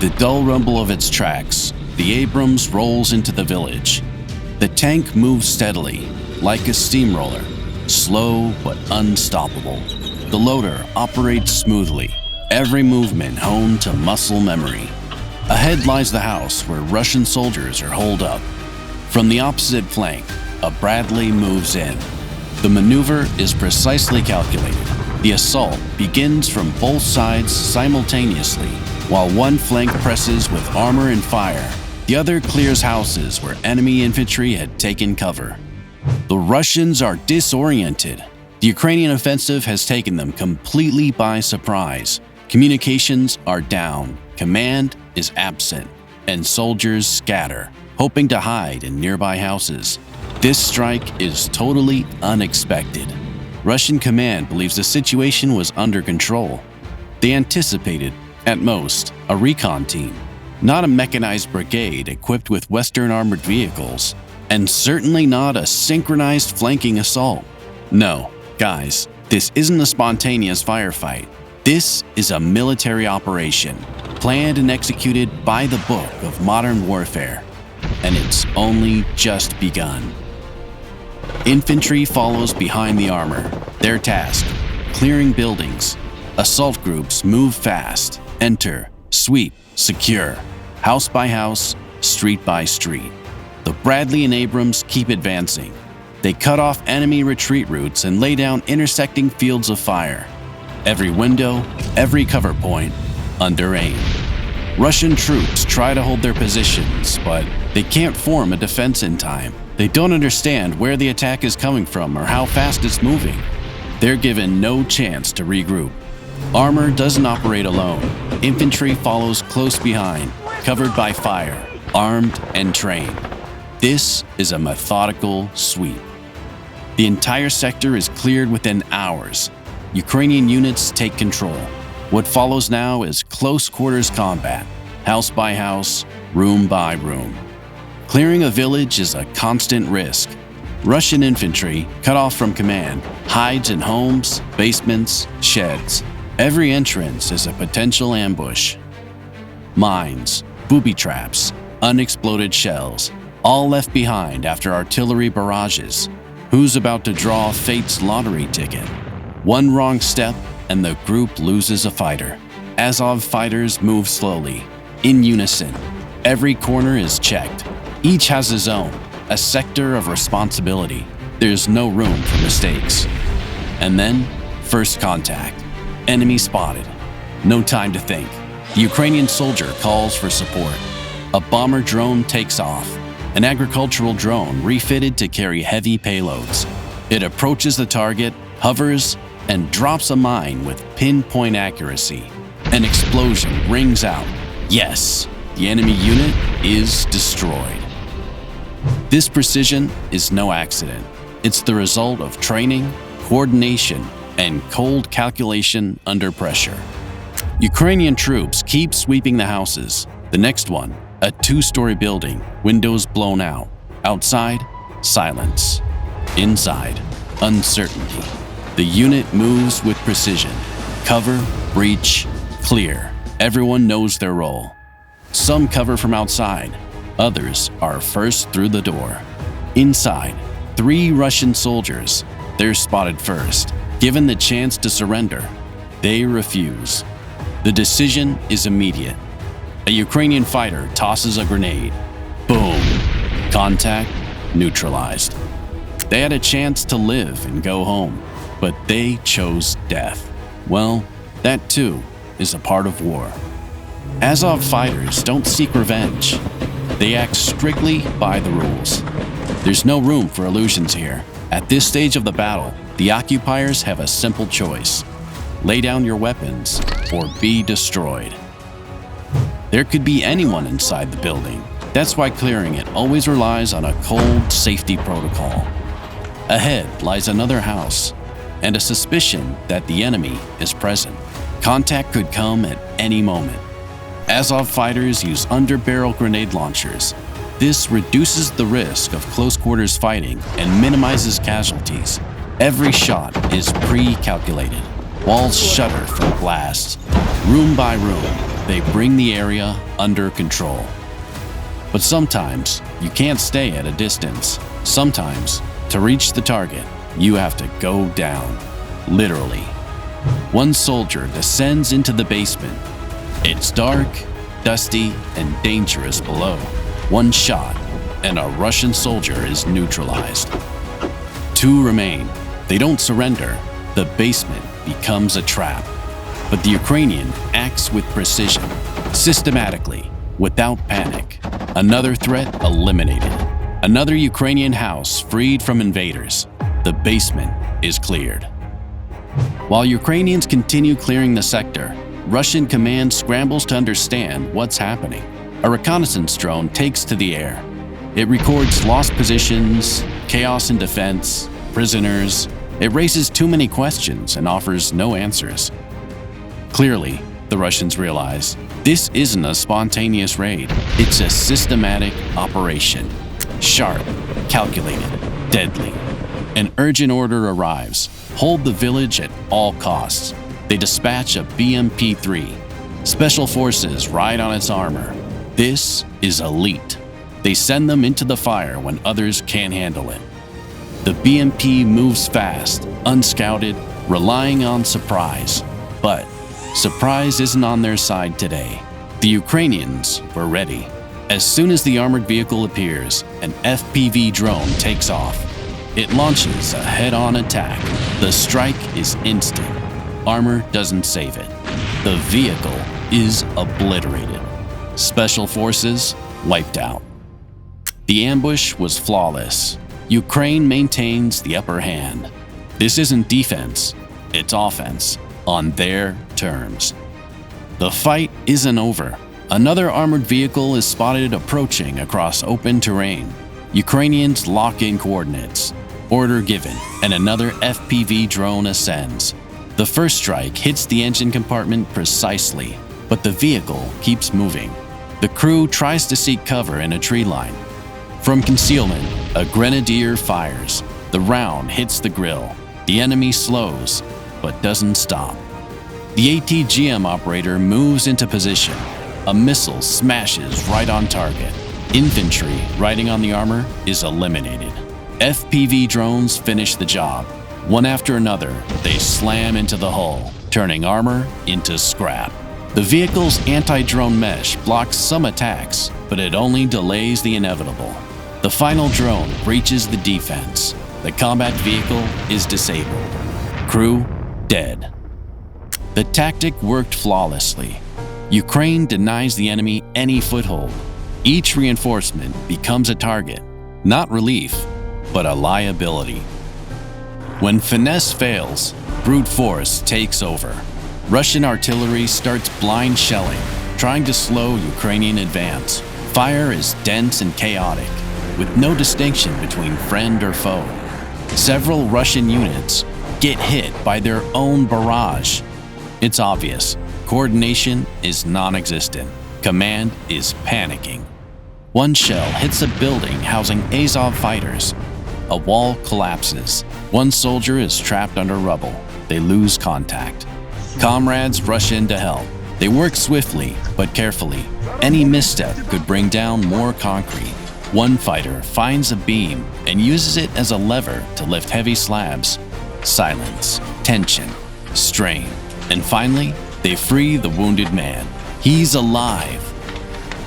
the dull rumble of its tracks, the Abrams rolls into the village. The tank moves steadily, like a steamroller, slow but unstoppable. The loader operates smoothly, every movement honed to muscle memory. Ahead lies the house where Russian soldiers are holed up. From the opposite flank, a Bradley moves in. The maneuver is precisely calculated. The assault begins from both sides simultaneously. While one flank presses with armor and fire, the other clears houses where enemy infantry had taken cover. The Russians are disoriented. The Ukrainian offensive has taken them completely by surprise. Communications are down, command is absent, and soldiers scatter, hoping to hide in nearby houses. This strike is totally unexpected. Russian command believes the situation was under control. They anticipated, at most, a recon team, not a mechanized brigade equipped with Western armored vehicles, and certainly not a synchronized flanking assault. No, guys, this isn't a spontaneous firefight. This is a military operation, planned and executed by the book of modern warfare, and it's only just begun. Infantry follows behind the armor. Their task, clearing buildings. Assault groups move fast, enter, sweep, secure, house by house, street by street. The Bradley and Abrams keep advancing. They cut off enemy retreat routes and lay down intersecting fields of fire. Every window, every cover point, under aim. Russian troops try to hold their positions, but they can't form a defense in time. They don't understand where the attack is coming from or how fast it's moving. They're given no chance to regroup. Armor doesn't operate alone. Infantry follows close behind, covered by fire, armed and trained. This is a methodical sweep. The entire sector is cleared within hours. Ukrainian units take control. What follows now is close quarters combat, house by house, room by room. Clearing a village is a constant risk. Russian infantry, cut off from command, hides in homes, basements, sheds. Every entrance is a potential ambush. Mines, booby traps, unexploded shells, all left behind after artillery barrages. Who's about to draw fate's lottery ticket? One wrong step and the group loses a fighter. Azov fighters move slowly, in unison. Every corner is checked. Each has his own, a sector of responsibility. There's no room for mistakes. And then, first contact. Enemy spotted. No time to think. The Ukrainian soldier calls for support. A bomber drone takes off, an agricultural drone refitted to carry heavy payloads. It approaches the target, hovers, and drops a mine with pinpoint accuracy. An explosion rings out. Yes, the enemy unit is destroyed. This precision is no accident. It's the result of training, coordination, and cold calculation under pressure. Ukrainian troops keep sweeping the houses. The next one, a 2-story building, windows blown out. Outside, silence. Inside, uncertainty. The unit moves with precision. Cover, breach, clear. Everyone knows their role. Some cover from outside. Others are first through the door. Inside, 3 Russian soldiers. They're spotted first. Given the chance to surrender, they refuse. The decision is immediate. A Ukrainian fighter tosses a grenade. Boom. Contact neutralized. They had a chance to live and go home, but they chose death. Well, that too is a part of war. Azov fighters don't seek revenge. They act strictly by the rules. There's no room for illusions here. At this stage of the battle, the occupiers have a simple choice: lay down your weapons or be destroyed. There could be anyone inside the building. That's why clearing it always relies on a cold safety protocol. Ahead lies another house, and a suspicion that the enemy is present. Contact could come at any moment. Azov fighters use under-barrel grenade launchers. This reduces the risk of close-quarters fighting and minimizes casualties. Every shot is pre-calculated. Walls shudder from blasts. Room by room, they bring the area under control. But sometimes, you can't stay at a distance. Sometimes, to reach the target, you have to go down, literally. One soldier descends into the basement. It's dark, dusty, and dangerous below. One shot, and a Russian soldier is neutralized. 2 remain. They don't surrender. The basement becomes a trap. But the Ukrainian acts with precision, systematically, without panic. Another threat eliminated. Another Ukrainian house freed from invaders. The basement is cleared. While Ukrainians continue clearing the sector, Russian command scrambles to understand what's happening. A reconnaissance drone takes to the air. It records lost positions, chaos in defense, prisoners. It raises too many questions and offers no answers. Clearly, the Russians realize this isn't a spontaneous raid. It's a systematic operation. Sharp, calculated, deadly. An urgent order arrives. Hold the village at all costs. They dispatch a BMP-3. Special forces ride on its armor. This is elite. They send them into the fire when others can't handle it. The BMP moves fast, unscouted, relying on surprise. But surprise isn't on their side today. The Ukrainians were ready. As soon as the armored vehicle appears, an FPV drone takes off. It launches a head-on attack. The strike is instant. Armor doesn't save it. The vehicle is obliterated. Special forces wiped out. The ambush was flawless. Ukraine maintains the upper hand. This isn't defense, it's offense, on their terms. The fight isn't over. Another armored vehicle is spotted approaching across open terrain. Ukrainians lock in coordinates. Order given, and another FPV drone ascends. The first strike hits the engine compartment precisely, but the vehicle keeps moving. The crew tries to seek cover in a tree line. From concealment, a grenadier fires. The round hits the grill. The enemy slows, but doesn't stop. The ATGM operator moves into position. A missile smashes right on target. Infantry riding on the armor is eliminated. FPV drones finish the job. One after another, they slam into the hull, turning armor into scrap. The vehicle's anti-drone mesh blocks some attacks, but it only delays the inevitable. The final drone breaches the defense. The combat vehicle is disabled. Crew dead. The tactic worked flawlessly. Ukraine denies the enemy any foothold. Each reinforcement becomes a target, not relief, but a liability. When finesse fails, brute force takes over. Russian artillery starts blind shelling, trying to slow Ukrainian advance. Fire is dense and chaotic, with no distinction between friend or foe. Several Russian units get hit by their own barrage. It's obvious, coordination is non-existent. Command is panicking. One shell hits a building housing Azov fighters. A wall collapses. One soldier is trapped under rubble. They lose contact. Comrades rush in to help. They work swiftly, but carefully. Any misstep could bring down more concrete. One fighter finds a beam and uses it as a lever to lift heavy slabs. Silence, tension, strain. And finally, they free the wounded man. He's alive.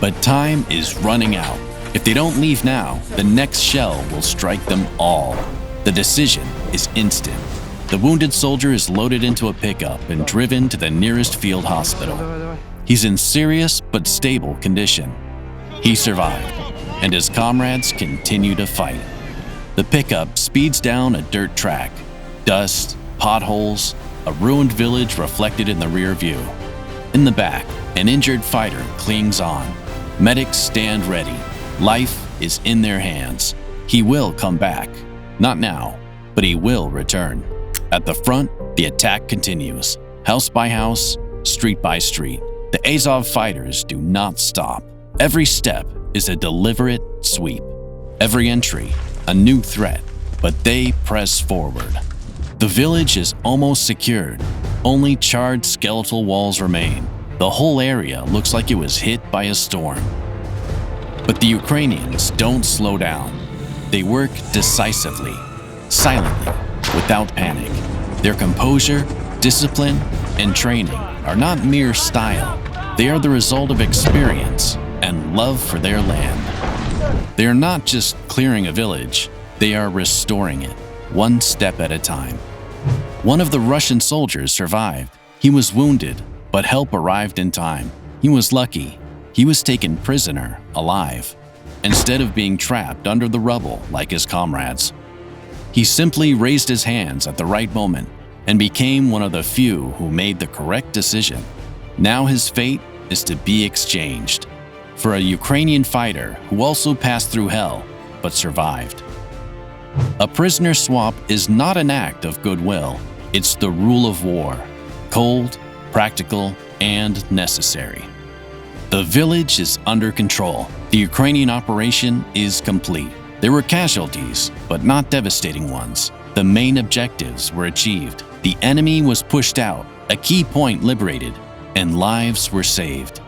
But time is running out. If they don't leave now, the next shell will strike them all. The decision is instant. The wounded soldier is loaded into a pickup and driven to the nearest field hospital. He's in serious but stable condition. He survived, and his comrades continue to fight. The pickup speeds down a dirt track. Dust, potholes, a ruined village reflected in the rear view. In the back, an injured fighter clings on. Medics stand ready. Life is in their hands. He will come back. Not now, but he will return. At the front, the attack continues. House by house, street by street. The Azov fighters do not stop. Every step is a deliberate sweep. Every entry, a new threat, but they press forward. The village is almost secured. Only charred skeletal walls remain. The whole area looks like it was hit by a storm. But the Ukrainians don't slow down. They work decisively, silently, without panic. Their composure, discipline, and training are not mere style. They are the result of experience and love for their land. They are not just clearing a village, they are restoring it, one step at a time. One of the Russian soldiers survived. He was wounded, but help arrived in time. He was lucky. He was taken prisoner, alive, instead of being trapped under the rubble like his comrades. He simply raised his hands at the right moment and became one of the few who made the correct decision. Now his fate is to be exchanged for a Ukrainian fighter who also passed through hell but survived. A prisoner swap is not an act of goodwill. It's the rule of war, cold, practical, and necessary. The village is under control. The Ukrainian operation is complete. There were casualties, but not devastating ones. The main objectives were achieved. The enemy was pushed out, a key point liberated, and lives were saved.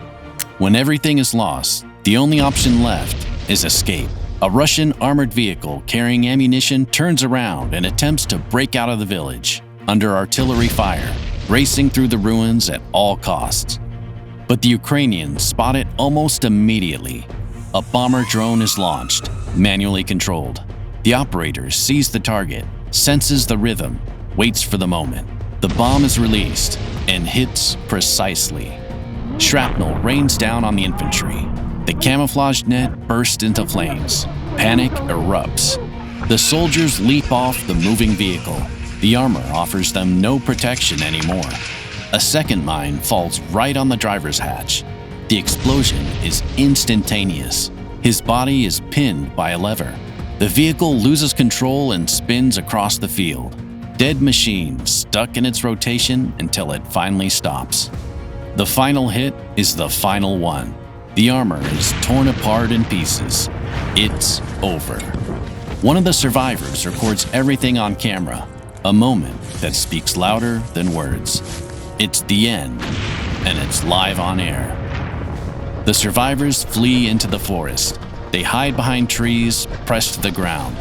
When everything is lost, the only option left is escape. A Russian armored vehicle carrying ammunition turns around and attempts to break out of the village under artillery fire, racing through the ruins at all costs. But the Ukrainians spot it almost immediately. A bomber drone is launched, manually controlled. The operator sees the target, senses the rhythm, waits for the moment. The bomb is released and hits precisely. Shrapnel rains down on the infantry. The camouflage net bursts into flames. Panic erupts. The soldiers leap off the moving vehicle. The armor offers them no protection anymore. A second mine falls right on the driver's hatch. The explosion is instantaneous. His body is pinned by a lever. The vehicle loses control and spins across the field. Dead machine stuck in its rotation until it finally stops. The final hit is the final one. The armor is torn apart in pieces. It's over. One of the survivors records everything on camera, a moment that speaks louder than words. It's the end, and it's live on air. The survivors flee into the forest. They hide behind trees, pressed to the ground.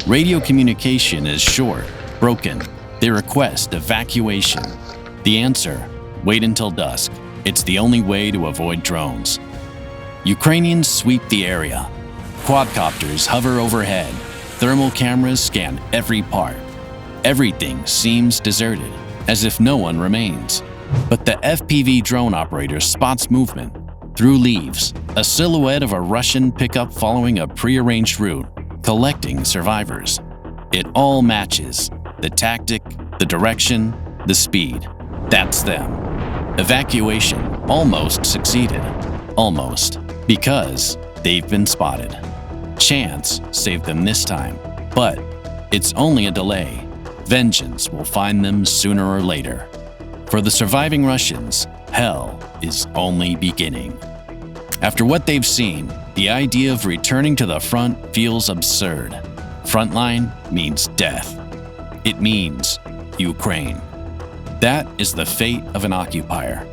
Radio communication is short, broken. They request evacuation. The answer: wait until dusk. It's the only way to avoid drones. Ukrainians sweep the area. Quadcopters hover overhead. Thermal cameras scan every part. Everything seems deserted, as if no one remains. But the FPV drone operator spots movement. Through leaves, a silhouette of a Russian pickup following a prearranged route, collecting survivors. It all matches: the tactic, the direction, the speed. That's them. Evacuation almost succeeded. Almost. Because they've been spotted. Chance saved them this time. But it's only a delay. Vengeance will find them sooner or later. For the surviving Russians, hell is only beginning. After what they've seen, the idea of returning to the front feels absurd. Frontline means death. It means Ukraine. That is the fate of an occupier.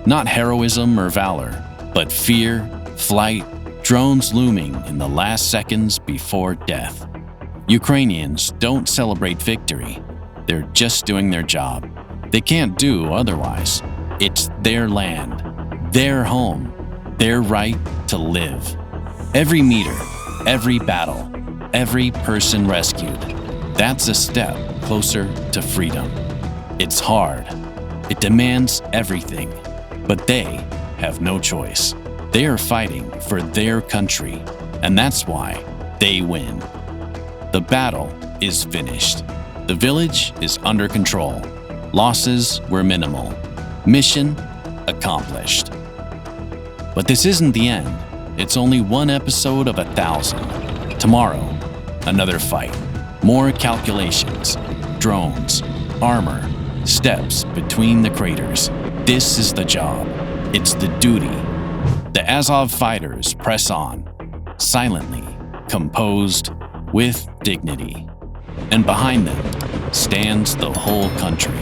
Not heroism or valor, but fear, flight, drones looming in the last seconds before death. Ukrainians don't celebrate victory. They're just doing their job. They can't do otherwise. It's their land, their home, their right to live. Every meter, every battle, every person rescued, that's a step closer to freedom. It's hard. It demands everything. But they have no choice. They are fighting for their country, and that's why they win. The battle is finished. The village is under control. Losses were minimal. Mission accomplished. But this isn't the end. It's only one episode of 1,000. Tomorrow, another fight. More calculations, drones, armor, steps between the craters. This is the job. It's the duty. The Azov fighters press on, silently, composed, with dignity. And behind them stands the whole country.